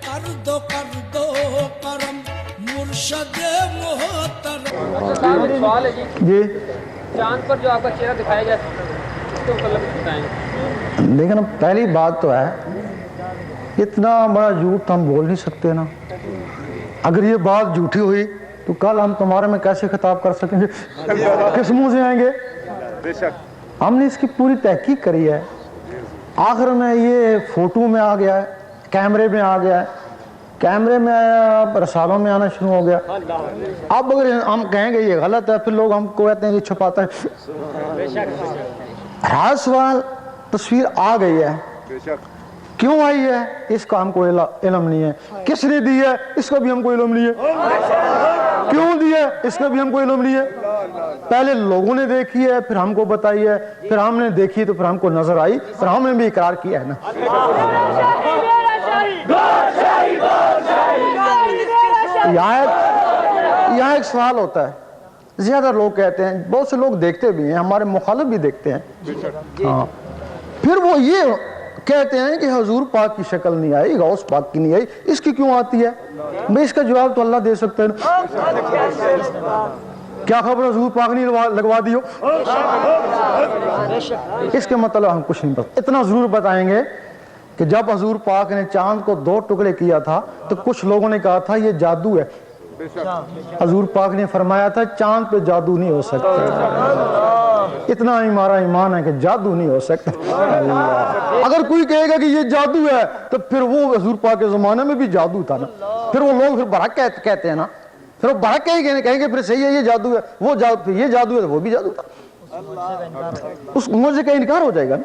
कर दो करम मुर्शद मोहतरम। सवाल है जी, चांद पर जो आपका चेहरा दिखाया गया उसके मतलब बताएं। लेकिन पहली बात तो है, इतना बड़ा झूठ हम बोल नहीं सकते ना। अगर ये बात झूठी हुई तो कल हम तुम्हारे में कैसे खिताब कर सकेंगे, किस मुंह से आएंगे? हमने इसकी पूरी तहकीक करी है, आखिर में ये फोटो में आ गया है, कैमरे में आ गया है, कैमरे में आया, रसालों में आना शुरू हो गया। अब अगर हम कहेंगे ये गलत है, फिर लोग हमको कहते हैं ये छुपाता है। हर सवाल तस्वीर आ गई है, क्यों आई है इसका हमको इल्म नहीं है, किसने दी है इसका भी हमको इल्म नहीं है, क्यों दी है इसका भी हमको इल्म नहीं है। पहले लोगों ने देखी है, फिर हमको बताई है, फिर हमने देखी तो फिर हमको नजर आई, फिर हमने भी इकरार किया है ना। यहाँ एक सवाल होता है, ज्यादा लोग कहते हैं, बहुत से लोग देखते भी हैं, हमारे मुखालिफ भी देखते हैं, हाँ, फिर वो ये कहते हैं कि हुजूर पाक की शक्ल नहीं आई, गौस पाक की नहीं आई, इसकी क्यों आती है? भाई इसका जवाब तो अल्लाह दे सकते हैं। क्या खबर हुजूर पाक ने लगवा दी हो, इसके मतलब हम कुछ नहीं बता। इतना जरूर बताएंगे कि जब हुजूर पाक ने चांद को 2 टुकड़े किया था तो कुछ लोगों ने कहा था ये जादू है। हुजूर पाक ने फरमाया था चांद पे जादू नहीं हो सकता। इतना हमारा ईमान है कि जादू नहीं हो सकता। अगर कोई कहेगा कि ये जादू है तो फिर वो हुजूर पाक के जमाने में भी जादू था ना, फिर वो लोग फिर बरक कहते हैं ना, फिर वो बरक कहेंगे फिर सही है ये जादू है, वो जादू, ये जादू है तो वो भी जादू था, उस मुझे का इनकार हो जाएगा ना।